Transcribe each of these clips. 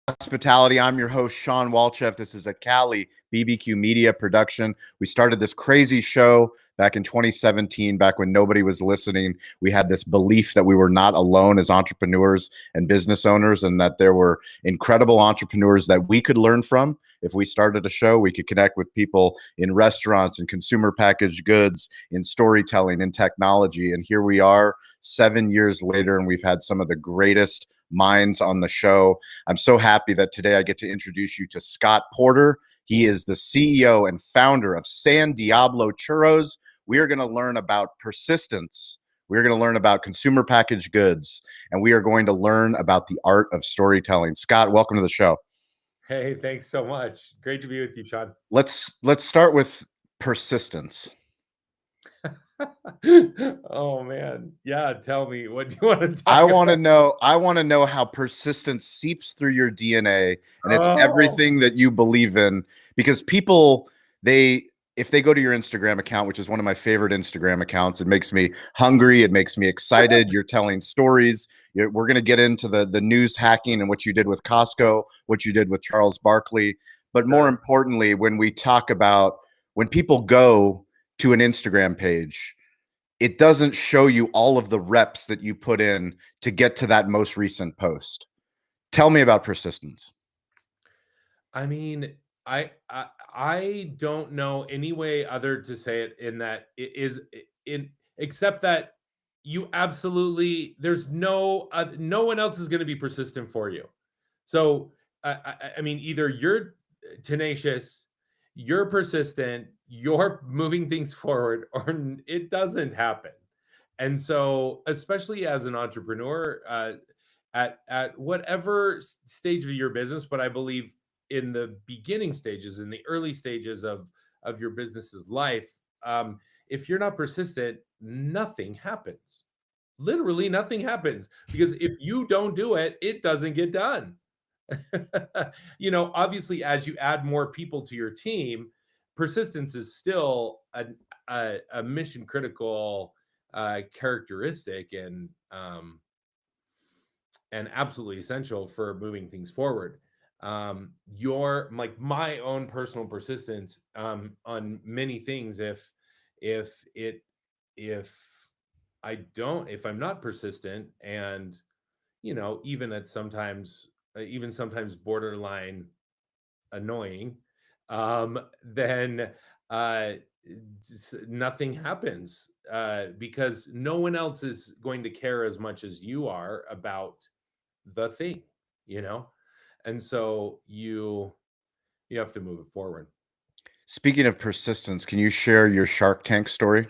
Hospitality. I'm your host, Sean Walchef. This is a Cali BBQ Media production. We started this crazy show back in 2017, back when nobody was listening. We had this belief that we were not alone as entrepreneurs and business owners, and that there were incredible entrepreneurs that we could learn from. If we started a show, we could connect with people in restaurants and consumer packaged goods, in storytelling, in technology. And here we are 7 years later, and we've had some of the greatest minds on the show. I'm so happy that today I get to introduce you to Scott Porter. He is the CEO and founder of San Diablo Churros. We are going to learn about persistence. We're going to learn about consumer packaged goods, and we are going to learn about the art of storytelling. Scott, welcome to the show. Hey, thanks so much. Great to be with you, Sean. Let's start with persistence. Oh man. Yeah, tell me, what do you want to talk I about? want to know how persistence seeps through your DNA, and it's Oh, everything that you believe in, because people, if they go to your Instagram account, which is one of my favorite Instagram accounts, it makes me hungry, it makes me excited. You're telling stories. We're going to get into the news hacking and what you did with Costco, what you did with Charles Barkley, but more importantly, when people go to an Instagram page, it doesn't show you all of the reps that you put in to get to that most recent post. Tell me about persistence. I mean, I don't know any way other to say it in that it is in except that you absolutely there's no one else is going to be persistent for you. So I mean, either you're tenacious, you're persistent, you're moving things forward, or it doesn't happen. And so, especially as an entrepreneur, at whatever stage of your business, but I believe in the beginning stages, in the early stages of your business's life, if you're not persistent, nothing happens. Literally, nothing happens because if you don't do it, it doesn't get done. Obviously, as you add more people to your team, persistence is still a mission critical characteristic and absolutely essential for moving things forward. Your like my own personal persistence on many things. If it if if I'm not persistent, and even at sometimes even sometimes borderline annoying, then uh, nothing happens because no one else is going to care as much as you are about the thing, you know? And so you have to move it forward. Speaking of persistence, can you share your Shark Tank story?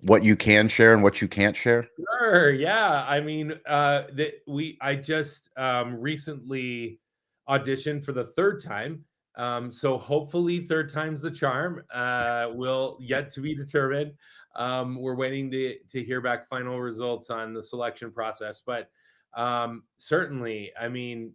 What you can share and what you can't share? Sure. Yeah. I mean, I just recently auditioned for the third time. So hopefully, third time's the charm. Will yet to be determined. We're waiting to hear back final results on the selection process, but certainly, I mean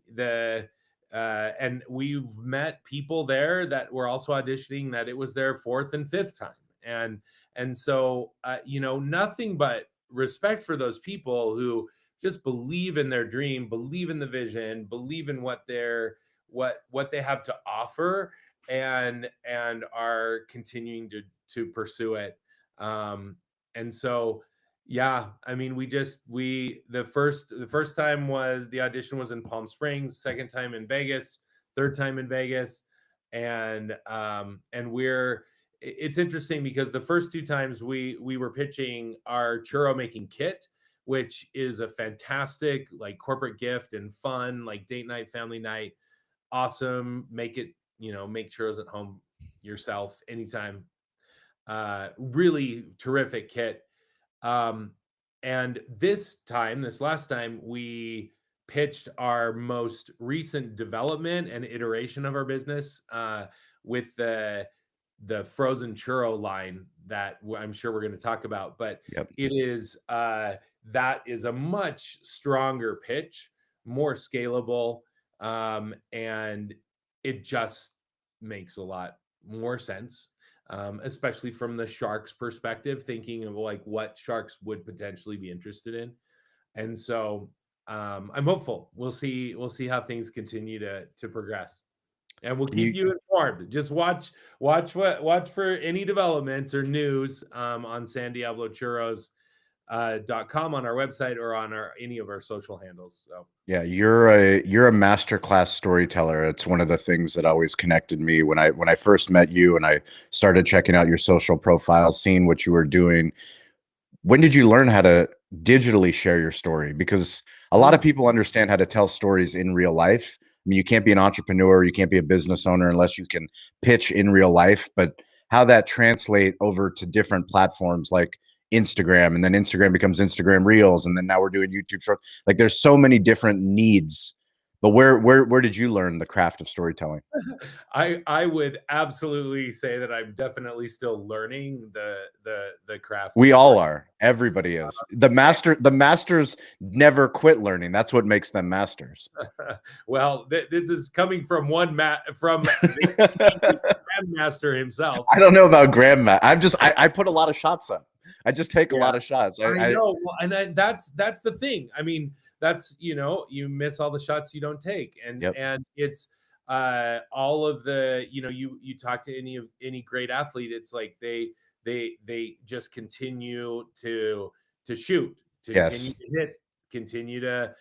and we've met people there that were also auditioning that it was their fourth and fifth time, and so nothing but respect for those people who just believe in their dream, believe in the vision, believe in what they have to offer, and are continuing to pursue it. And so yeah, I mean, the first time was the audition was in Palm Springs, second time in Vegas, third time in Vegas, and it's interesting because the first two times we were pitching our churro making kit, which is a fantastic like corporate gift and fun like date night, family night, awesome. Make it, make churros at home yourself anytime. Really terrific kit. Um, and this last time, we pitched our most recent development and iteration of our business with the frozen churro line that I'm sure we're going to talk about. But Yep. it is that is a much stronger pitch, more scalable, and it just makes a lot more sense, especially from the sharks' perspective, thinking of like what sharks would potentially be interested in. And so I'm hopeful. We'll see how things continue to progress, and we'll Can keep you you informed. Just watch for any developments or news on San Diablo Churros .com on our website or on our any of our social handles. So Yeah, you're a masterclass storyteller. It's one of the things that always connected me when I first met you and I started checking out your social profile, seeing what you were doing. When did you learn how to digitally share your story? Because a lot of mm, people understand how to tell stories in real life. I mean, you can't be an entrepreneur, you can't be a business owner unless you can pitch in real life, but how that translate over to different platforms like Instagram, and then Instagram becomes Instagram Reels, and then now we're doing YouTube Shorts. Like there's so many different needs. But where did you learn the craft of storytelling? I would absolutely say that I'm definitely still learning the craft We of all story. are. Everybody is. And, The masters never quit learning. That's what makes them masters. well, this is coming from from the grandmaster himself. I don't know about grandma. I put a lot of shots up. I just take a Yeah, lot of shots. I I know. Well, and that's the thing. I mean, that's you miss all the shots you don't take, Yep. and it's all of the you talk to any great athlete, it's like they just continue to shoot, to continue Yes. to hit, continue to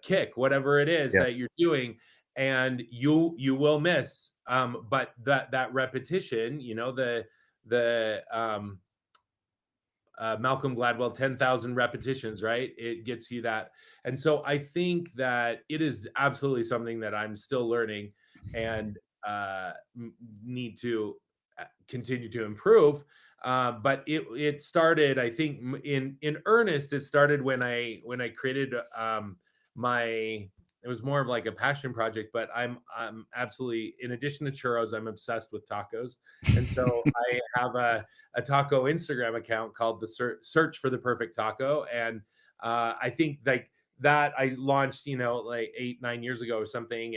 kick whatever it is Yeah. that you're doing, and you will miss. But that repetition, the Malcolm Gladwell 10,000 repetitions, right? It gets you that. And so I think that it is absolutely something that I'm still learning and need to continue to improve. But it started, I think, in earnest. It started when I created my. It was more of like a passion project, but I'm absolutely, in addition to churros, I'm obsessed with tacos, and so I have a taco Instagram account called the Search for the Perfect Taco, and I think like that I launched like 8-9 years ago or something,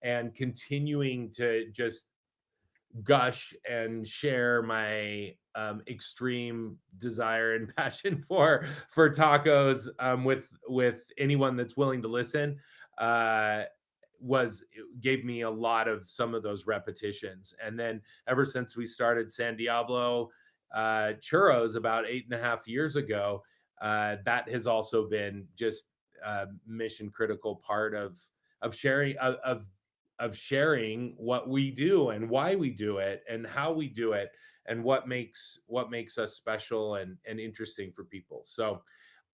and continuing to just gush and share my extreme desire and passion for tacos with anyone that's willing to listen. uh it gave me a lot of some of those repetitions, and then ever since we started San Diablo Churros about 8.5 years ago, that has also been just a mission critical part of sharing of sharing what we do and why we do it and how we do it and what makes us special and interesting for people. So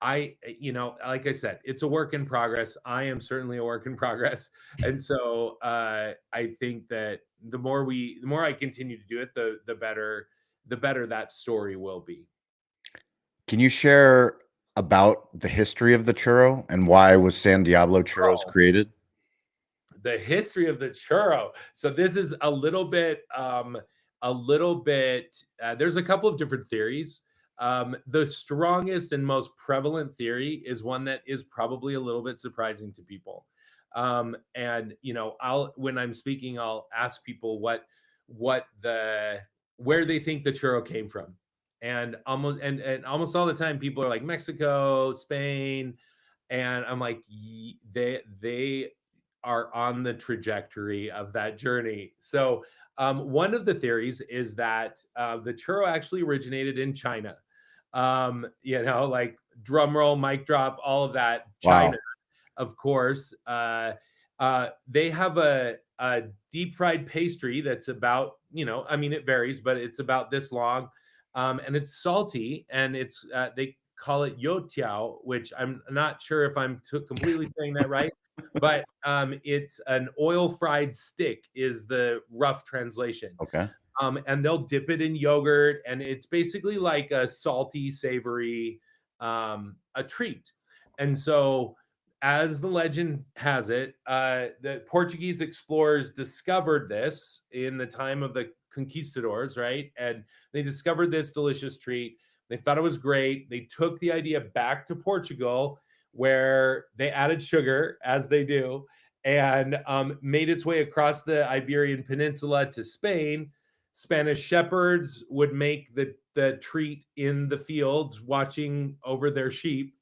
like I said, it's a work in progress. I am certainly a work in progress. And so I think that the more I continue to do it, the better that story will be. Can you share about the history of the churro and why was San Diablo Churros Oh, created? the history of the churro. So this is a little bit there's a couple of different theories. The strongest and most prevalent theory is one that is probably a little bit surprising to people. And I'll when I'm speaking, I'll ask people what the where they think the churro came from. And almost all the time people are like Mexico, Spain, and I'm like, they are on the trajectory of that journey. So, one of the theories is that the churro actually originated in China. Like drum roll, mic drop, all of that. China, Wow. of course. They have a deep fried pastry that's about, I mean, it varies, but it's about this long. And it's salty, and they call it youtiao, which I'm not sure if I'm completely saying that right, but it's an oil fried stick is the rough translation. Okay. And they'll dip it in yogurt, and it's basically like a salty, savory a treat. And so, as the legend has it, the Portuguese explorers discovered this in the time of the conquistadors, right? And they discovered this delicious treat. They thought it was great. They took the idea back to Portugal, where they added sugar, as they do, and made its way across the Iberian Peninsula to Spain. Spanish shepherds would make the treat in the fields, watching over their sheep,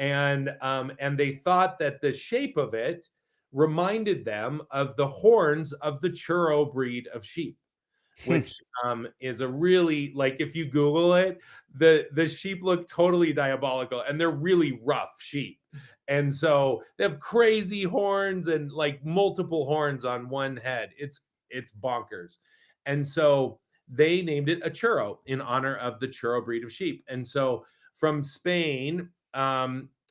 and they thought that the shape of it reminded them of the horns of the churro breed of sheep, which is a really, like, if you Google it, the sheep look totally diabolical, and they're really rough sheep. And so they have crazy horns and like multiple horns on one head. It's bonkers. And so they named it a churro in honor of the churro breed of sheep. And so from Spain,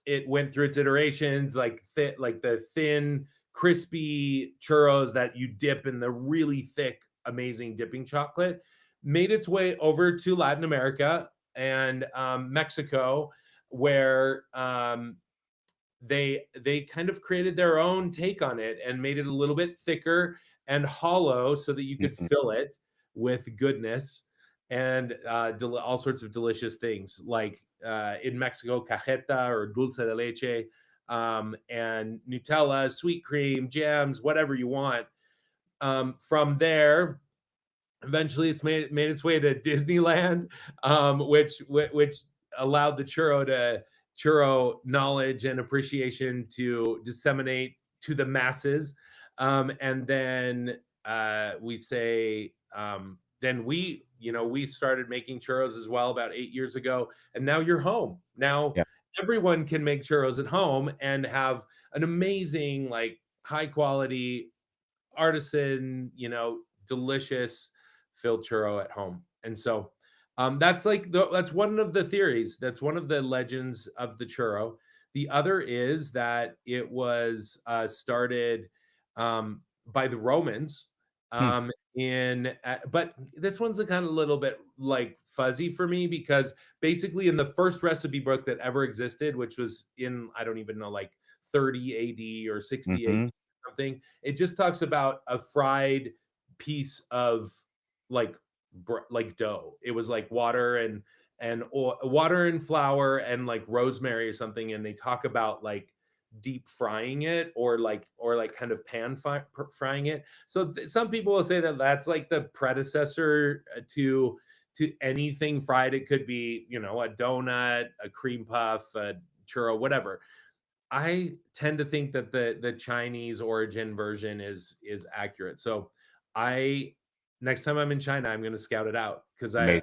it went through its iterations, like the thin, crispy churros that you dip in the really thick, amazing dipping chocolate, made its way over to Latin America and Mexico, where they kind of created their own take on it and made it a little bit thicker and hollow so that you could fill it with goodness and all sorts of delicious things, like in Mexico, cajeta or dulce de leche, and Nutella, sweet cream, jams, whatever you want. From there, eventually it's made its way to Disneyland, which allowed the churro knowledge and appreciation to disseminate to the masses. And then we say, then we started making churros as well about 8 years ago, and now you're home. Now Yeah. everyone can make churros at home and have an amazing, like, high quality artisan, delicious filled churro at home. And so that's that's one of the theories. That's one of the legends of the churro. The other is that it was started by the Romans. But this one's a kind of little bit like fuzzy for me, because basically in the first recipe book that ever existed, which was in, I don't even know, like 30 AD or 60 AD something, it just talks about a fried piece of like dough. It was like water and water and flour and like rosemary or something, and they talk about like deep frying it or like kind of frying it. So some people will say that that's like the predecessor to anything fried. It could be, a donut, a cream puff, a churro, whatever. I tend to think that the Chinese origin version is accurate. So next time I'm in China, I'm going to scout it out, because I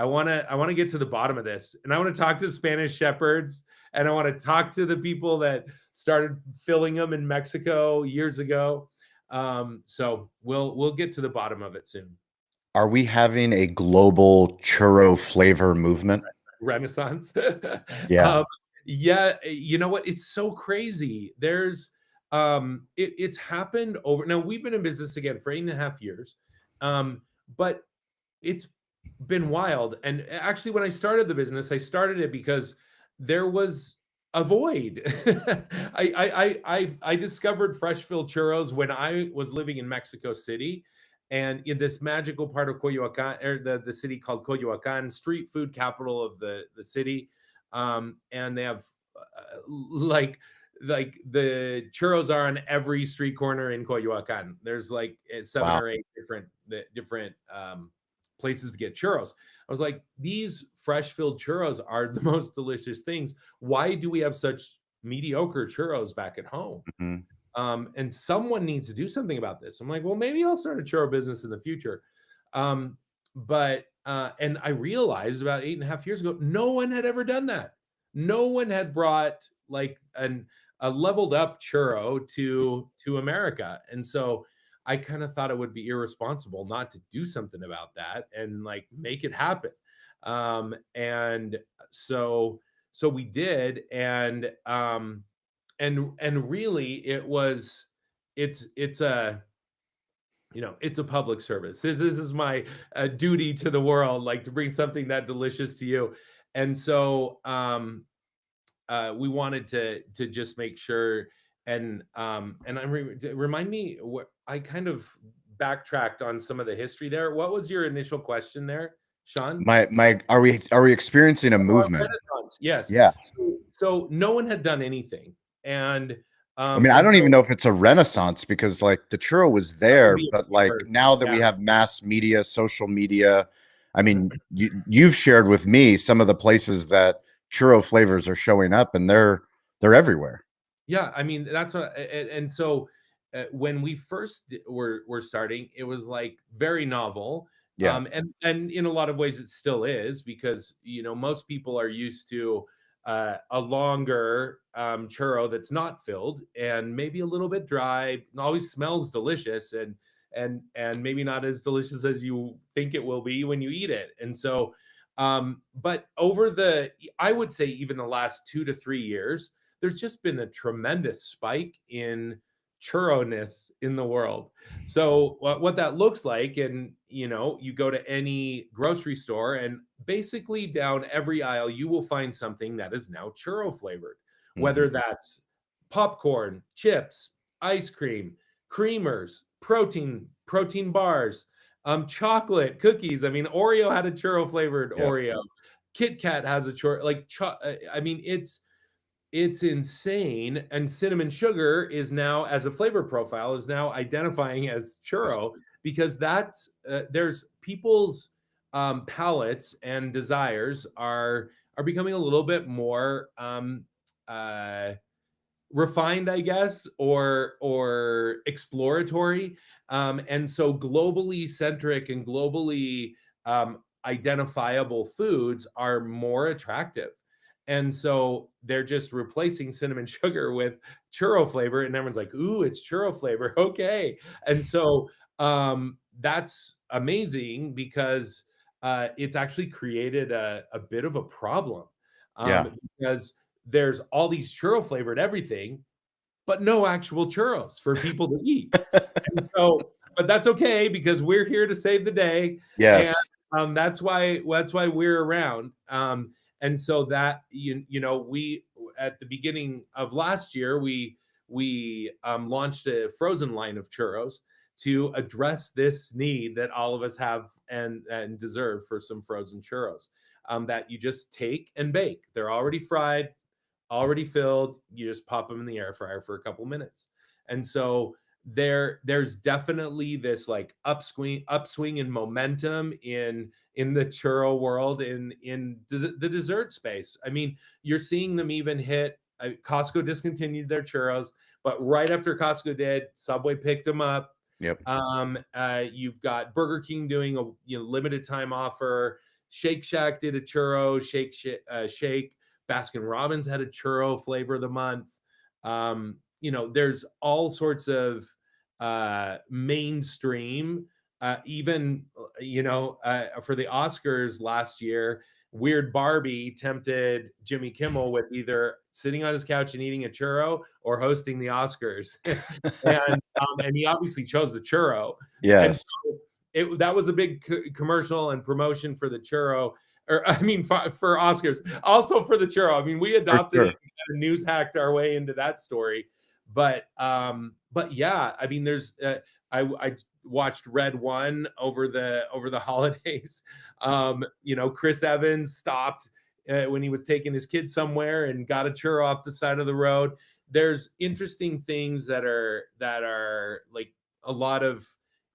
want to get to the bottom of this, and I want to talk to Spanish shepherds, and I want to talk to the people that started filling them in Mexico years ago. So we'll get to the bottom of it soon. Are we having a global churro flavor movement? Renaissance. Yeah. Yeah, you know what? It's so crazy. There's it's happened over, now we've been in business again for 8.5 years. But it's been wild. And actually, when I started the business, I started it because there was a void. I discovered fresh filled churros when I was living in Mexico City, and in this magical part of Coyoacan, or the city called Coyoacan, street food capital of the city. And they have like the churros are on every street corner in Coyoacan. There's like 7 or 8 different places to get churros. I was like, these fresh filled churros are the most delicious things. Why do we have such mediocre churros back at home? And someone needs to do something about this. I'm like, well, maybe I'll start a churro business in the future. But and I realized about 8.5 years ago, no one had ever done that. No one had brought like a leveled up churro to America. And so I kind of thought it would be irresponsible not to do something about that and like make it happen. And so we did, and really it's a it's a public service. This is my duty to the world, like to bring something that delicious to you. And so we wanted to just make sure. And remind me what I kind of backtracked on some of the history there. What was your initial question there, Sean? Are we experiencing a movement? Renaissance, yes. Yeah. So no one had done anything, and I mean, I don't even know if it's a renaissance, because like the churro was there, but like now that we have mass media, social media, I mean, you've shared with me some of the places that churro flavors are showing up, and they're everywhere. Yeah, I mean, that's what and so, when we first were starting, it was, like, very novel, Yeah. and in a lot of ways it still is because, most people are used to, a longer, churro that's not filled and maybe a little bit dry, it always smells delicious and maybe not as delicious as you think it will be when you eat it, and so, but over I would say even the last 2 to 3 years, there's just been a tremendous spike in churro-ness in the world. So what that looks like, and you go to any grocery store, and basically down every aisle, you will find something that is now churro flavored, Hmm. whether that's popcorn, chips, ice cream, creamers, protein bars, chocolate, cookies. I mean, Oreo had a churro flavored Yep. Oreo. Kit Kat has a churro, I mean, it's insane, and cinnamon sugar is now, as a flavor profile, is now identifying as churro because that's there's people's palates and desires are becoming a little bit more uh refined, I guess, or exploratory, and so globally centric and globally identifiable foods are more attractive, and so they're just replacing cinnamon sugar with churro flavor, and everyone's like, "Ooh, it's churro flavor, okay." And so that's amazing because it's actually created a bit of a problem, Yeah. because there's all these churro flavored everything, but no actual churros for people to eat. And so, but that's okay because we're here to save the day, and Yes. that's why we're around. And so that we at the beginning of last year we launched a frozen line of churros to address this need that all of us have and deserve for some frozen churros, that you just take and bake. They're already fried, already filled. You just pop them in the air fryer for a couple minutes. And so there's definitely this like upswing in momentum in the churro world, in the dessert space. I mean, you're seeing them even hit, Costco discontinued their churros, but right after Costco did, Subway picked them up. Yep. You've got Burger King doing a limited time offer. Shake Shack did a churro shake. Baskin Robbins had a churro flavor of the month. There's all sorts of mainstream, even for the Oscars last year. Weird Barbie tempted Jimmy Kimmel with either sitting on his couch and eating a churro or hosting the Oscars, and he obviously chose the churro. And Yes. so that was a big commercial and promotion for the churro, or I mean, for Oscars, also for the churro. I mean, we For adopted it sure. and news hacked our way into that story. But yeah, I mean, I watched Red One over the holidays. Chris Evans stopped when he was taking his kid somewhere and got a churro off the side of the road. There's interesting things that are like a lot of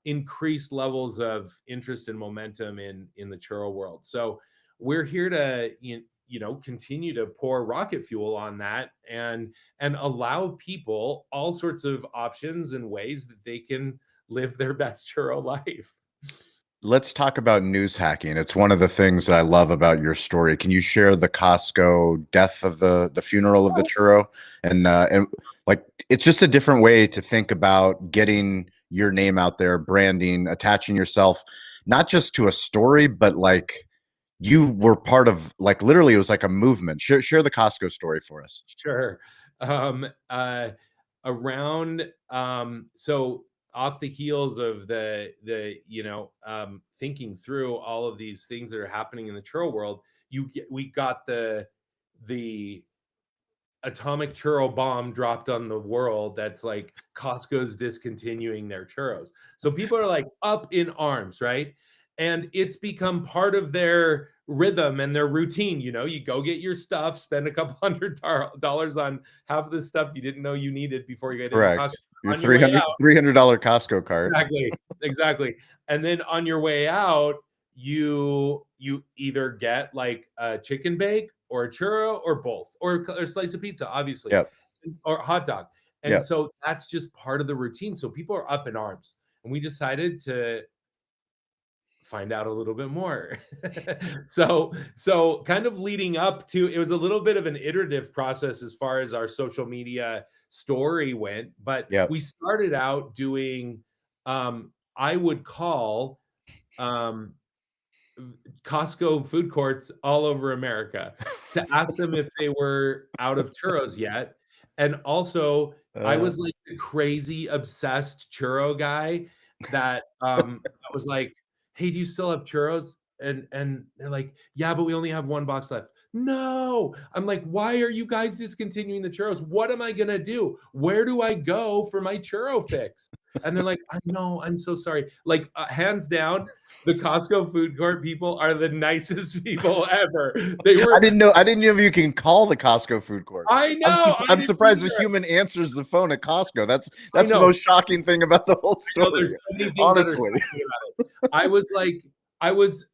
increased levels of interest and momentum in the churro world. So we're here to continue to pour rocket fuel on that and allow people all sorts of options and ways that they can live their best churro life. Let's talk about news hacking. It's one of the things that I love about your story. Can you share the Costco death of the funeral of the churro? And like it's just a different way to think about getting your name out there, branding, attaching yourself not just to a story, but like you were part of, like, literally it was like a movement. Share the Costco story for us. Sure. Um, uh, Around so off the heels of the thinking through all of these things that are happening in the churro world, we got the atomic churro bomb dropped on the world that's like Costco's discontinuing their churros. So people are like up in arms, right? And it's become part of their rhythm and their routine. You go get your stuff, spend a couple $100 on half of the stuff you didn't know you needed before you get into Costco. Correct. Your On your way out, $300 Costco cart. exactly. And then on your way out, you either get like a chicken bake or a churro or both, or a slice of pizza, obviously, Yep. or hot dog. And Yep. so that's just part of the routine. So people are up in arms. And we decided to find out a little bit more. So kind of leading up to, it was a little bit of an iterative process as far as our social media story went, but Yep. we started out doing I would call um Costco food courts all over America to ask them if they were out of churros yet. And also, I Uh, was like the crazy obsessed churro guy that I was like, "Hey, do you still have churros?" And they're like, "Yeah, but we only have one box left." No. I'm like, "Why are you guys discontinuing the churros? What am I gonna do? Where do I go for my churro fix?" And they're like, "I know, I'm so sorry." Like, hands down, the Costco food court people are the nicest people ever. They I were didn't know. I didn't know you can call the Costco food court. I know, I I'm didn't surprised a either. human answers the phone at Costco. I That's the know, most shocking thing about the whole I know story. there's so many things that are Honestly. shocking about it. I was like,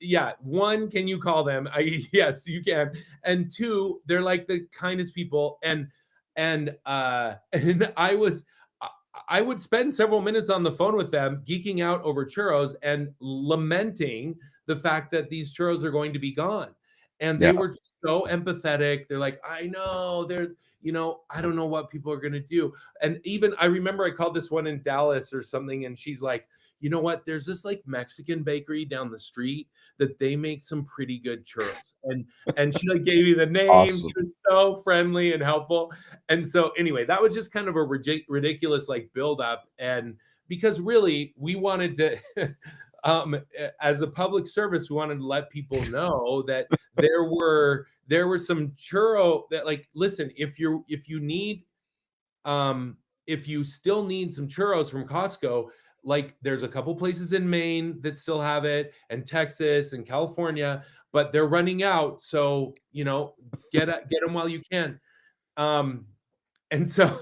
yeah, one, can you call them? Yes, you can. And two, they're like the kindest people. And I would spend several minutes on the phone with them, geeking out over churros and lamenting the fact that these churros are going to be gone. And they Yeah. were so empathetic. They're like, I know, I don't know what people are going to do. And even I remember I called this one in Dallas or something, and she's like, you know what? There's this like Mexican bakery down the street that they make some pretty good churros. And she like gave me the name. She Awesome. was so friendly and helpful. And so anyway, that was just kind of a ridiculous like build up. And because really we wanted to as a public service, we wanted to let people know that there were some churro that, like, listen, if you need if you still need some churros from Costco, like there's a couple places in Maine that still have it, and Texas and California, but they're running out. So, get them while you can. Um, and so,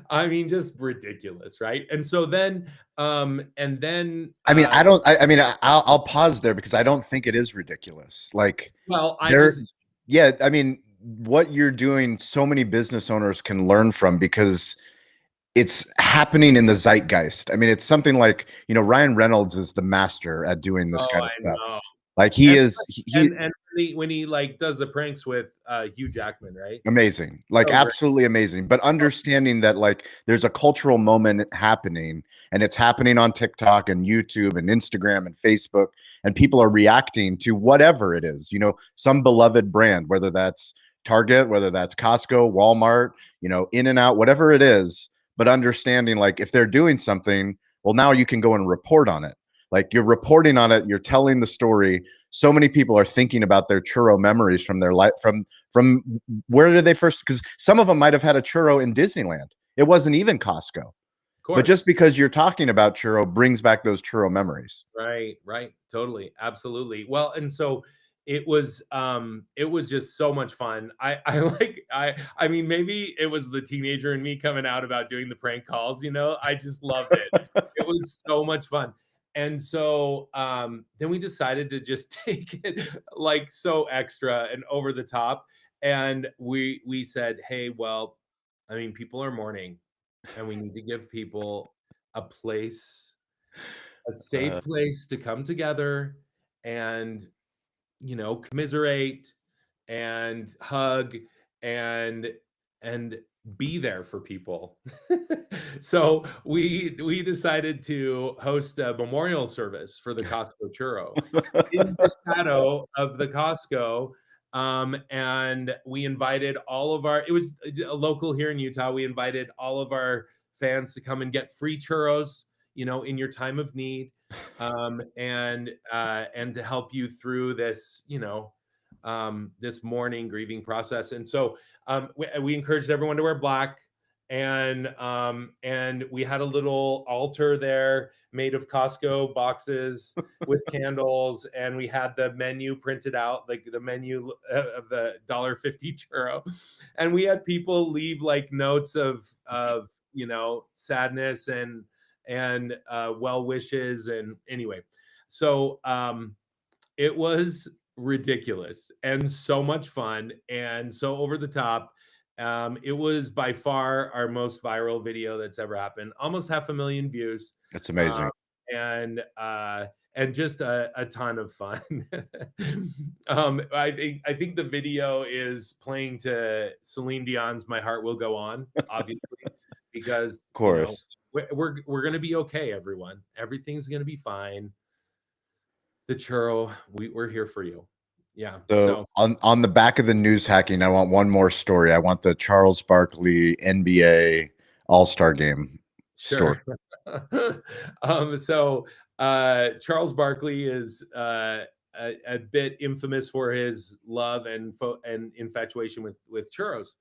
I mean, just ridiculous, right? And then, I mean, I don't. I mean, I'll pause there because I don't think it is ridiculous. Like well, I there, just, yeah. I mean, what you're doing, so many business owners can learn from because it's happening in the zeitgeist. I mean, it's something like, Ryan Reynolds is the master at doing this oh, kind of I stuff. know. Like he And is and when he like does the pranks with Hugh Jackman, right? amazing, like So great. absolutely amazing. But understanding that like there's a cultural moment happening, and it's happening on TikTok and YouTube and Instagram and Facebook, and people are reacting to whatever it is, some beloved brand, whether that's Target, whether that's Costco, Walmart, In and Out, whatever it is. But understanding like if they're doing something, well, now you can go and report on it. Like you're reporting on it, you're telling the story. So many people are thinking about their churro memories from their life, from where did they first, because some of them might have had a churro in Disneyland. It wasn't even Costco. Of But just course. because you're talking about churro brings back those churro memories. Right, right. Totally. Absolutely. Well, and so it was just so much fun. I mean, maybe it was the teenager in me coming out about doing the prank calls, I just loved it. It was so much fun. And so then we decided to just take it like so extra and over the top. And we said, hey, well, I mean, people are mourning, and we need to give people a place, a Uh, safe place to come together and, commiserate and hug and and be there for people. So we decided to host a memorial service for the Costco churro in the shadow of the Costco. And we invited all of our, it was a local here in Utah. We invited all of our fans to come and get free churros, in your time of need. And to help you through this, this mourning, grieving process. And so we encouraged everyone to wear black. And we had a little altar there made of Costco boxes with candles, and we had the menu printed out, like the menu of the $1.50 churro, and we had people leave like notes of sadness and well wishes. And anyway, so it was ridiculous and so much fun and so over the top. It was by far our most viral video that's ever happened, almost 500,000 views. That's um, amazing. and just a ton of fun. I think the video is playing to Celine Dion's "My Heart Will Go On," obviously, because Of course. we're gonna be okay, everyone. Everything's gonna be fine. The churro, we're here for you. Yeah. So So on the back of the news hacking, I want one more story. I want the Charles Barkley NBA All-Star Game story. sure. So Charles Barkley is a bit infamous for his love and infatuation with churros,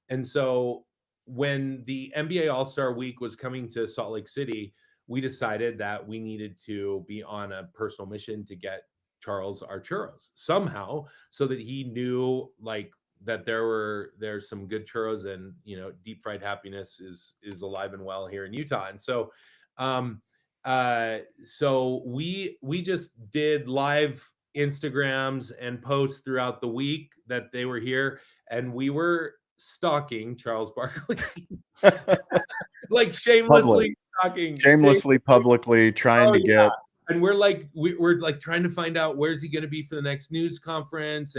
and so when the NBA All Star Week was coming to Salt Lake City, we decided that we needed to be on a personal mission to get Charles our churros somehow, so that he knew like that there's some good churros, and deep fried happiness is alive and well here in Utah. And so um we just did live Instagrams and posts throughout the week that they were here, and we were stalking Charles Barkley. Like Public, shamelessly stalking. shamelessly, publicly trying Oh to yeah. get. And we're like trying to find out where's he going to be for the next news conference,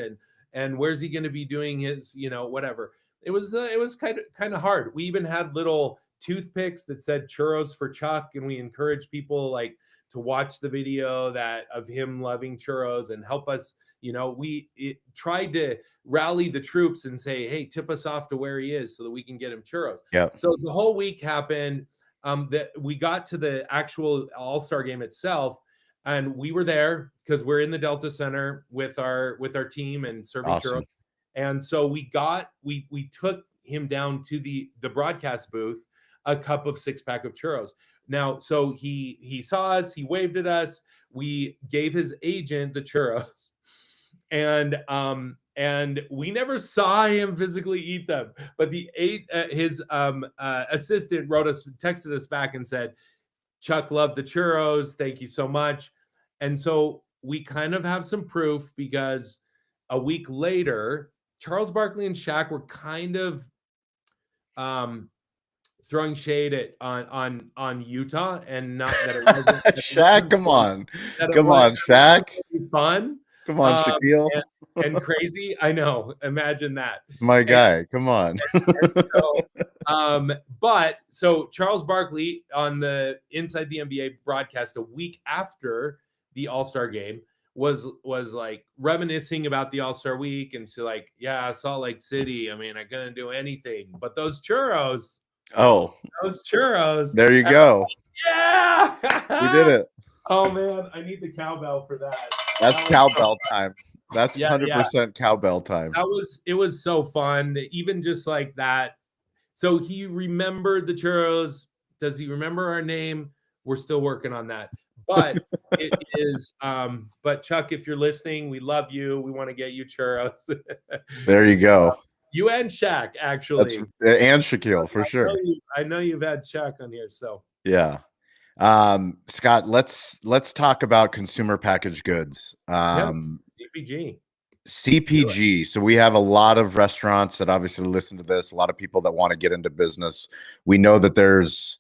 and where's he going to be doing his, whatever. It was kind of hard. We even had little toothpicks that said churros for Chuck, and we encouraged people like to watch the video that of him loving churros and help us. Tried to rally the troops and say, hey, tip us off to where he is so that we can get him churros. Yeah. So the whole week happened. That we got to the actual All-Star game itself, and we were there because we're in the Delta Center with our team and serving churros. Awesome. And so we took him down to the broadcast booth, a cup of 6-pack of churros. Now, so he saw us, he waved at us, we gave his agent the churros, and we never saw him physically eat them, but his assistant texted us back and said, Chuck loved the churros, thank you so much. And so we kind of have some proof, because a week later Charles Barkley and Shaq were kind of throwing shade on Utah, and not that it wasn't Shaq, come on, that it come was on, Shaq, really fun. come on, um, Shaquille, and crazy. I know. Imagine that. it's my And, guy. Come on. so Charles Barkley on the Inside the NBA broadcast a week after the All-Star game was like reminiscing about the All-Star week, and so like, yeah, Salt Lake City, I mean, I couldn't do anything, but those churros. There you go. Yeah. We did it. Oh man, I need the cowbell for that. That's cowbell time. That's Yeah, 100% cowbell time. it was so fun, even just like that. So he remembered the churros. Does he remember our name? We're still working on that. But it is but Chuck, if you're listening, we love you. We want to get you churros. There you go. You and Shaq, actually. That's and Shaquille for sure. I know you've had Shaq on here, so yeah. Scott, let's talk about consumer packaged goods. CPG. CPG. So we have a lot of restaurants that obviously listen to this, a lot of people that want to get into business. We know that there's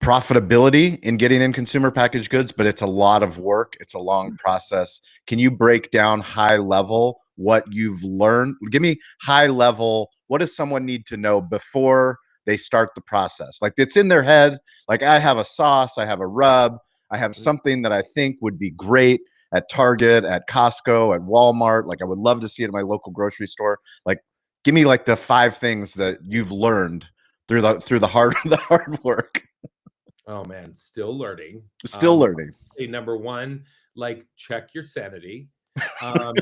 profitability in getting in consumer packaged goods, but it's a lot of work. It's a long process. Can you break down high level what you've learned? Give me high level. What does someone need to know before they start the process? Like, it's in their head. Like, I have a sauce, I have a rub, I have something that I think would be great at Target, at Costco, at Walmart. Like, I would love to see it at my local grocery store. Like, give me like the 5 things that you've learned through the hard work. Oh man, still learning. Still learning. Number one, like, check your sanity, and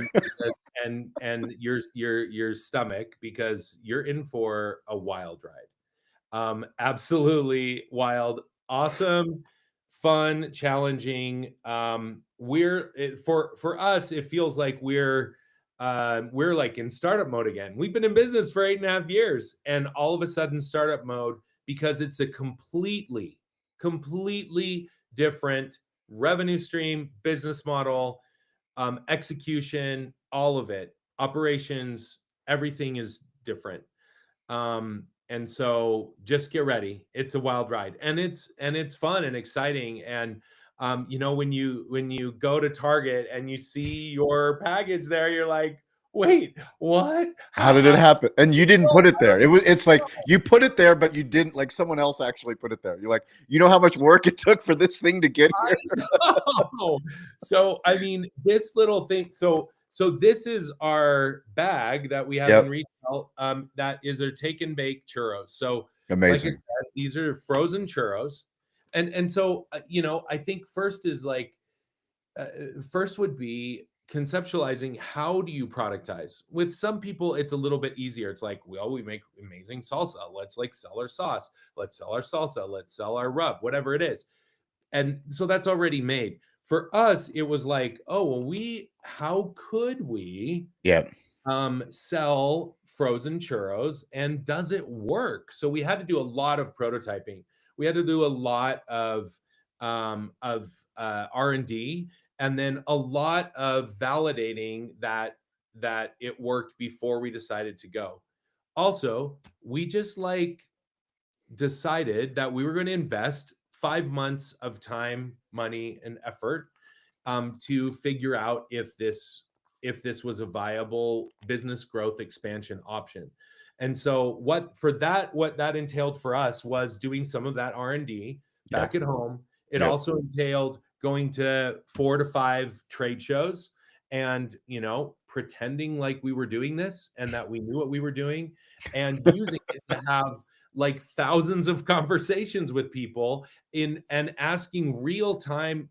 your stomach, because you're in for a wild ride. Absolutely wild, awesome, fun, challenging. For us, it feels like we're like in startup mode again. We've been in business for 8.5 years, and all of a sudden startup mode, because it's a completely different revenue stream, business model. execution, all of it, operations, everything is different. And so just get ready. It's a wild ride, and it's fun and exciting. And when you go to Target and you see your package there, you're like, wait, what? How did it happen? And you didn't put it there. It's like you put it there, but you didn't, like someone else actually put it there. You're like, you know how much work it took for this thing to get I here? know. So I mean, this little thing. So this is our bag that we have in Yep. retail. That is our take and bake churros. So, like I Amazing. said, these are frozen churros, and so I think first is like first would be conceptualizing how do you productize. With some people it's a little bit easier. It's like, well, we make amazing salsa, let's like sell our sauce, let's sell our salsa, let's sell our rub, whatever it is. And so that's already made. For us it was like, oh well, how could we Yep. sell frozen churros, and does it work? So we had to do a lot of prototyping. We had to do a lot of R&D, and then a lot of validating that it worked before we decided to go. Also, we just like decided that we were going to invest 5 months of time, money, and effort to figure out if this was a viable business growth expansion option. And so what that entailed for us was doing some of that R&D back Yep. at home. It Yep. also entailed going to 4 to 5 trade shows and pretending like we were doing this and that we knew what we were doing, and using it to have like thousands of conversations with people in and asking real time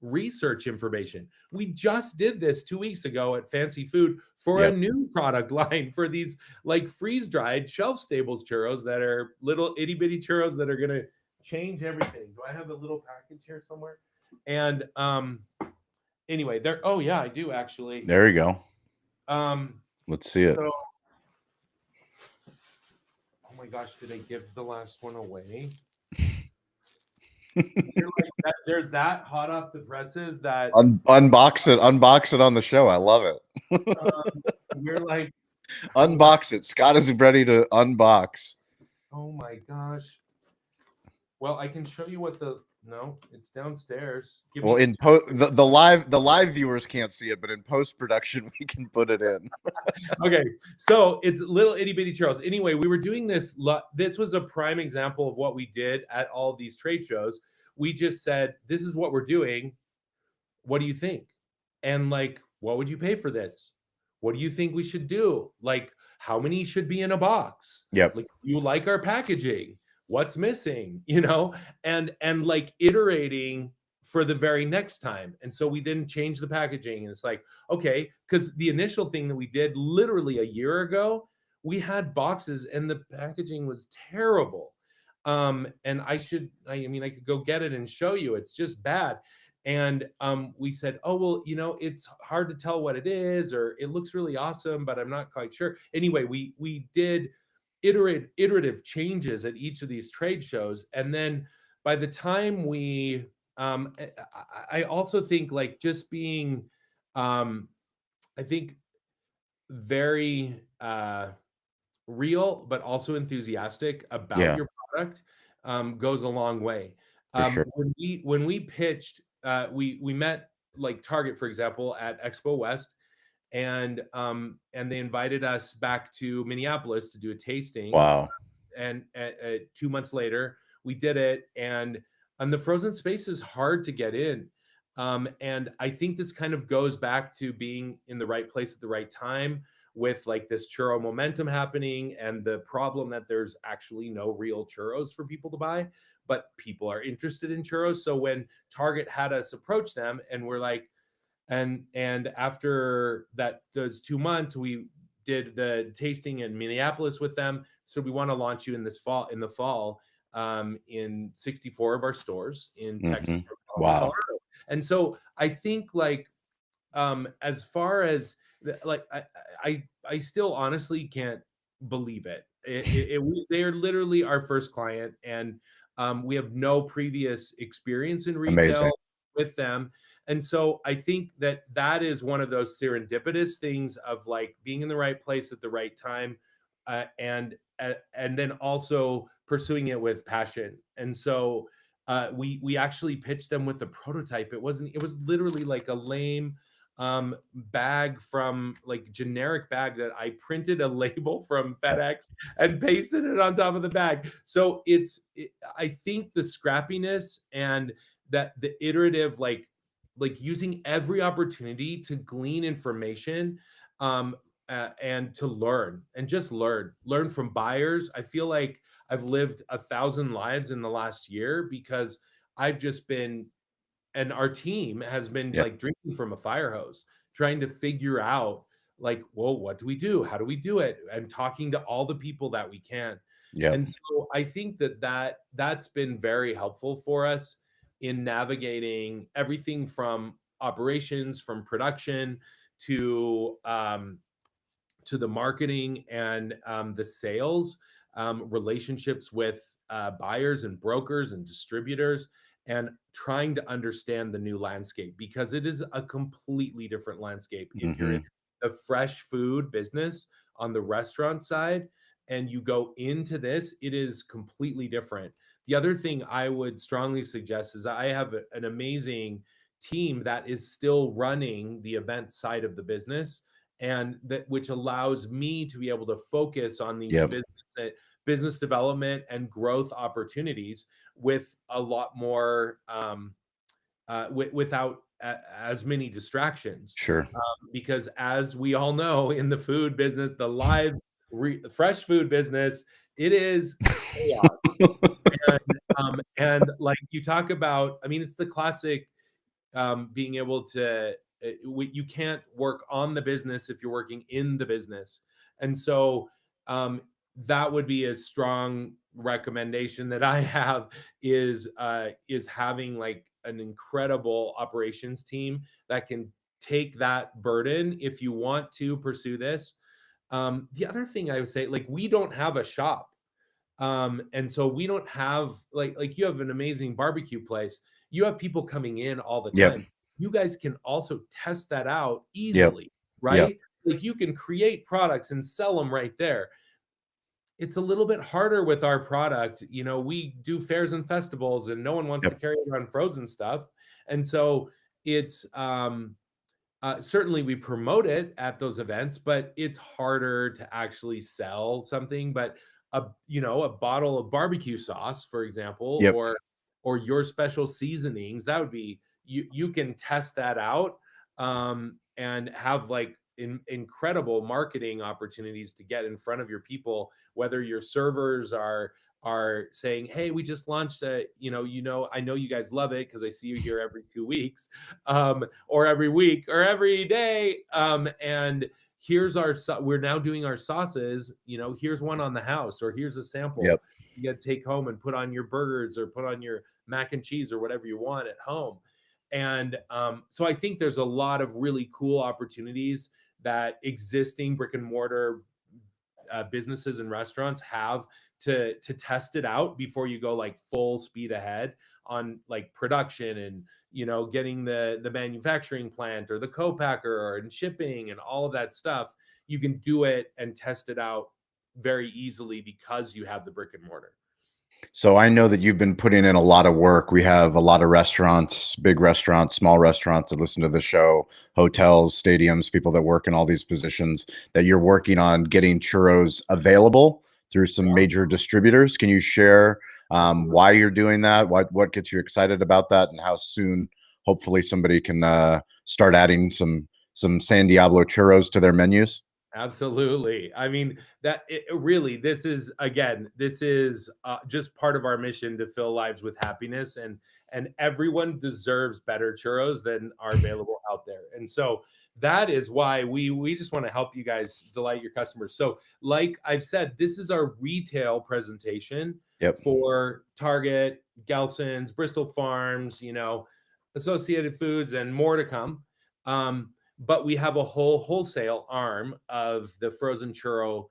research information. We just did this 2 weeks ago at Fancy Food for a Yep. new product line for these like freeze dried shelf stable churros that are little itty bitty churros that are going to change everything. Do I have a little package here somewhere? And anyway, there, oh yeah, I do actually. There you go. Um Let's see it. so, oh my gosh, did I give the last one away? They're that hot off the presses that Unbox it on the show. I love it. we're like, Unbox it. Scott is ready to unbox. oh my gosh. Well, I can show you what no, it's downstairs. Well, in the live viewers can't see it, but in post production we can put it in. Okay, so it's little itty bitty churros. Anyway, we were doing this. This was a prime example of what we did at all of these trade shows. We just said, "This is what we're doing. What do you think?" And like, what would you pay for this? What do you think we should do? Like, how many should be in a box? Yep. Like, you like our packaging? What's missing? And like iterating for the very next time. And so we then change the packaging, and it's like, okay, because the initial thing that we did literally a year ago, we had boxes and the packaging was terrible. And I mean, I could go get it and show you. It's just bad. And we said, oh well, it's hard to tell what it is, or it looks really awesome, but I'm not quite sure. Anyway, we did iterative changes at each of these trade shows, and then by the time I also think like just being, I think very real, but also enthusiastic about your product goes a long way. For sure. When we pitched, we met like Target, for example, at Expo West, and they invited us back to Minneapolis to do a tasting. Wow. And 2 months later, we did it, and the frozen space is hard to get in. And I think this kind of goes back to being in the right place at the right time, with like this churro momentum happening, and the problem that there's actually no real churros for people to buy, but people are interested in churros. So when Target had us approach them, and we're like, and after those 2 months, we did the tasting in Minneapolis with them. So we want to launch you in the fall, in 64 of our stores in Texas. Wow. And so I think like, as far as like, I still honestly can't believe it. They're literally our first client, and we have no previous experience in retail Amazing. with them. And so I think that that is one of those serendipitous things of like being in the right place at the right time, and then also pursuing it with passion. And so we actually pitched them with a prototype. It was literally like a lame bag from like generic bag that I printed a label from Yep. FedEx and pasted it on top of the bag. So I think the scrappiness and that the iterative, like using every opportunity to glean information, um and to learn and just learn from buyers. I feel like I've lived 1,000 lives in the last year because I've just been, and our team has been Yep. like drinking from a fire hose, trying to figure out like, well, what do we do? How do we do it? And talking to all the people that we can. Yep. And so I think that's been very helpful for us in navigating everything from operations, from production to the marketing and the sales, relationships with buyers and brokers and distributors, and trying to understand the new landscape because it is a completely different landscape. If you're in Hmm. the fresh food business on the restaurant side and you go into this, it is completely different. The other thing I would strongly suggest is I have an amazing team that is still running the event side of the business, and that which allows me to be able to focus on these Yep. business development and growth opportunities with a lot more without as many distractions. Sure. Because as we all know, in the food business, the live fresh food business, it is chaos. And like you talk about, I mean, it's the classic, being able to you can't work on the business if you're working in the business. And so that would be a strong recommendation that I have, is having like an incredible operations team that can take that burden if you want to pursue this. The other thing I would say, like, we don't have a shop, and so we don't have like you have an amazing barbecue place. You have people coming in all the Yep. time. You guys can also test that out Yep. easily, Yep. right? Like you can create products and sell them right there. It's a little bit harder with our product. You know, we do fairs and festivals and no one wants to Yep. carry around frozen stuff. And so it's certainly we promote it at those events, but it's harder to actually sell something. But a bottle of barbecue sauce, for example, Yep. or your special seasonings, that would be, you can test that out, and have like incredible marketing opportunities to get in front of your people, whether your servers are saying, hey, we just launched I know you guys love it because I see you here every 2 weeks, or every week or every day, and we're now doing our sauces, here's one on the house, or here's a sample Yep. you got to take home and put on your burgers or put on your mac and cheese or whatever you want at home. And so I think there's a lot of really cool opportunities that existing brick and mortar businesses and restaurants have to test it out before you go like full speed ahead on like production, and getting the manufacturing plant or the co-packer and shipping and all of that stuff. You can do it and test it out very easily because you have the brick and mortar. So I know that you've been putting in a lot of work. We have a lot of restaurants, big restaurants, small restaurants that listen to the show, hotels, stadiums, people that work in all these positions, that you're working on getting churros available through some major distributors. Can you share Absolutely. why you're doing that? What gets you excited about that, and how soon, hopefully, somebody can start adding some San Diablo churros to their menus? Absolutely. I mean, really, this is just part of our mission to fill lives with happiness, and everyone deserves better churros than are available out there. And so that is why we just want to help you guys delight your customers. So, like I've said, this is our retail presentation Yep. for Target, Gelson's, Bristol Farms, Associated Foods, and more to come. But we have a whole wholesale arm of the frozen churro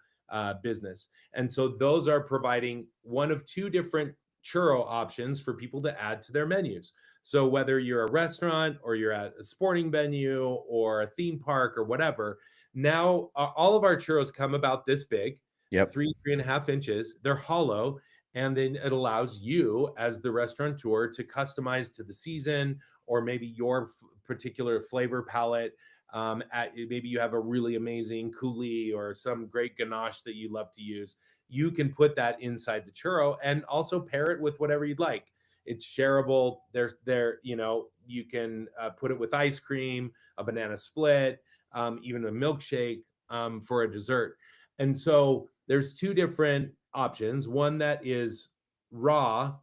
business. And so those are providing one of two different churro options for people to add to their menus. So whether you're a restaurant or you're at a sporting venue or a theme park or whatever, now all of our churros come about this big, Yep. 3.5 inches. They're hollow, and then it allows you as the restaurateur to customize to the season or maybe your particular flavor palette. Maybe you have a really amazing coulis or some great ganache that you love to use. You can put that inside the churro and also pair it with whatever you'd like. It's shareable. You can put it with ice cream, a banana split, even a milkshake for a dessert. And so there's two different options. One that is raw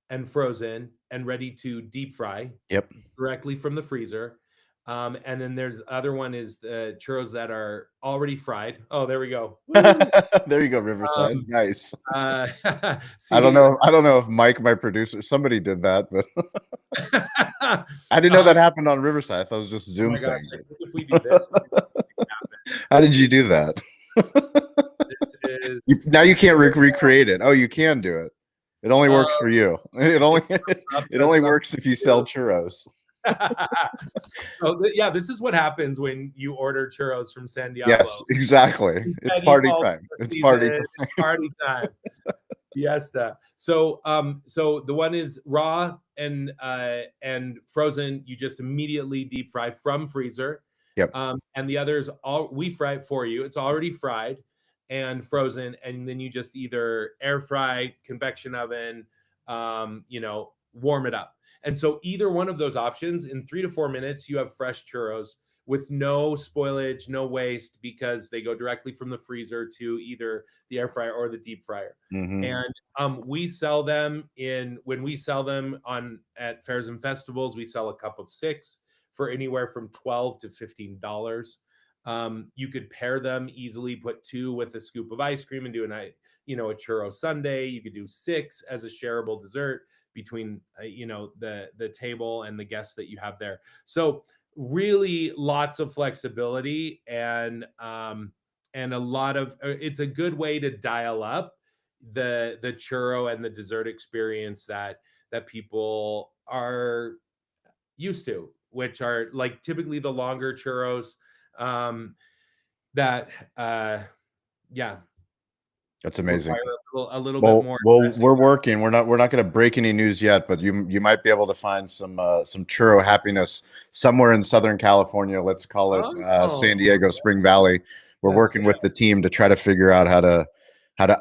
and frozen and ready to deep fry Yep. directly from the freezer. And then there's other one is the churros that are already fried. Oh, there we go. There you go, Riverside. Um, Nice. See, I don't know if Mike, my producer, somebody did that, but I didn't know that happened on Riverside. I thought it was just a oh Zoom my gosh, thing. I think if we do this, How did you do that? this is Now you can't recreate it. Oh, you can do it. It only works for you. It only works if you sell churros. So yeah, this is what happens when you order churros from San Diablo. Yes, exactly. It's party time. It's party time. It's party time. Fiesta. So the one is raw and frozen. You just immediately deep fry from freezer. Yep. And the others we fry it for you. It's already fried and frozen, and then you just either air fry, convection oven, warm it up. And so either one of those options, in 3 to 4 minutes, you have fresh churros with no spoilage, no waste, because they go directly from the freezer to either the air fryer or the deep fryer. Mm-hmm. And we sell them when we sell them at fairs and festivals, we sell a cup of 6 for anywhere from $12 to $15. You could pair them easily, put 2 with a scoop of ice cream and do a churro sundae. You could do 6 as a shareable dessert between the table and the guests that you have there. So really lots of flexibility and a lot of it's a good way to dial up the churro and the dessert experience that people are used to, which are like typically the longer churros That's amazing. A little bit more. Well, we're working. We're not going to break any news yet, but you might be able to find some churro happiness somewhere in Southern California. Let's call it San Diego, Spring Valley. We're working with the team to try to figure out how to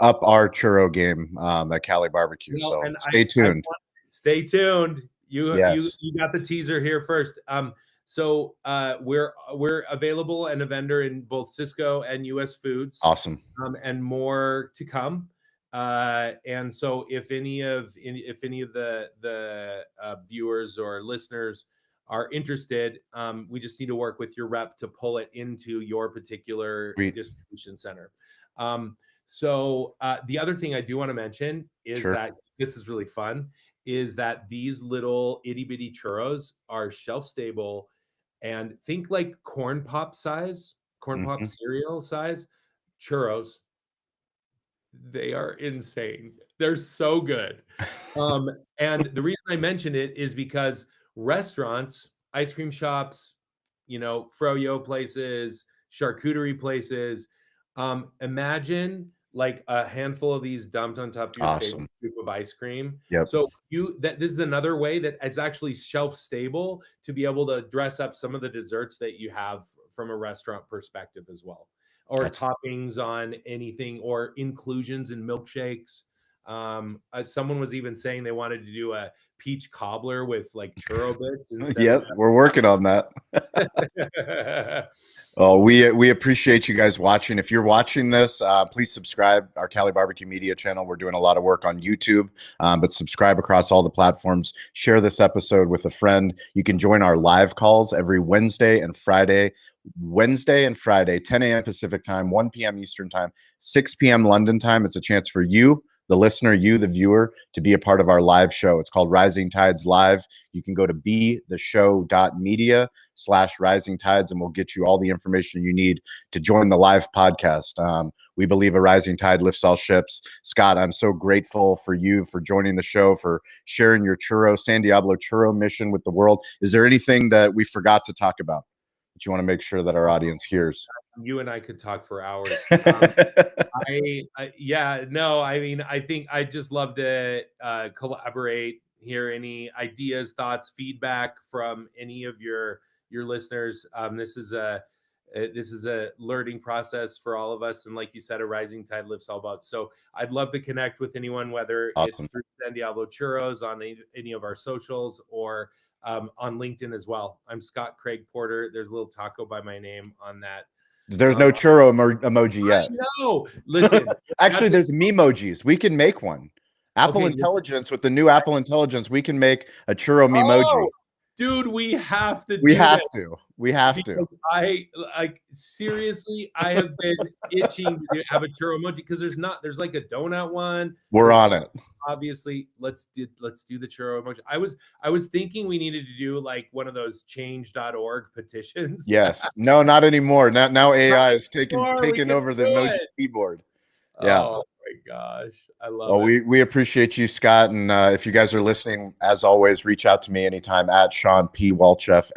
up our churro game at Cali Barbecue. So stay tuned. Stay tuned. You got the teaser here first. So we're available and a vendor in both Cisco and US Foods. Awesome. And more to come. And so if any of the viewers or listeners are interested, we just need to work with your rep to pull it into your particular distribution center. So the other thing I do want to mention is that this is really fun, is that these little itty bitty churros are shelf stable, and think like corn pop cereal size churros. They are insane. They're so good. And the reason I mention it is because restaurants, ice cream shops, froyo places, charcuterie places, imagine like a handful of these dumped on top of your favorite scoop of ice cream. Yep. So this is another way that it's actually shelf stable to be able to dress up some of the desserts that you have from a restaurant perspective as well, or toppings on anything, or inclusions in milkshakes. Someone was even saying they wanted to do a peach cobbler with like churro bits. Yep, we're working on that. Oh, we appreciate you guys watching. If you're watching this, please subscribe our Cali Barbecue Media channel. We're doing a lot of work on YouTube, but subscribe across all the platforms. Share this episode with a friend. You can join our live calls every Wednesday and Friday, 10 a.m. Pacific time, 1 p.m. Eastern time, 6 p.m. London time. It's a chance for you, the listener, you, the viewer, to be a part of our live show. It's called Rising Tides Live. You can go to betheshow.media/rising tides, and we'll get you all the information you need to join the live podcast. We believe a rising tide lifts all ships. Scott, I'm so grateful for you for joining the show, for sharing your San Diablo Churro mission with the world. Is there anything that we forgot to talk about that you want to make sure that our audience hears? You and I could talk for hours. I think I just love to collaborate, hear any ideas, thoughts, feedback from any of your listeners. This is a learning process for all of us, and like you said, a rising tide lifts all boats. So I'd love to connect with anyone, whether Awesome. it's through San Diablo Churros on any of our socials or on LinkedIn as well. I'm Scott Craig Porter. There's a little taco by my name on that. There's no churro emoji yet. I know. Listen, actually, there's memojis. We can make one. Apple Intelligence, with the new Apple Intelligence, we can make a churro memoji. Dude, we have to. We have to. Seriously, I have been itching to have a churro emoji because there's like a donut one. We're on it. Obviously, let's do the churro emoji. I was thinking we needed to do like one of those change.org petitions. Yes. No, not anymore. Now AI is taking over the emoji keyboard. Yeah. Oh my gosh. I love it. We appreciate you, Scott. And if you guys are listening, as always, reach out to me anytime at Sean P. Walchef,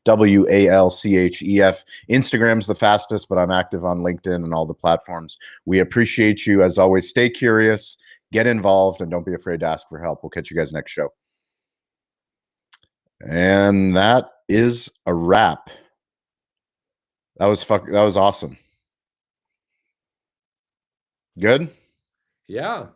ShawnPWalchef. Instagram's the fastest, but I'm active on LinkedIn and all the platforms. We appreciate you. As always, stay curious, get involved, and don't be afraid to ask for help. We'll catch you guys next show. And that is a wrap. That was awesome. Good? Yeah.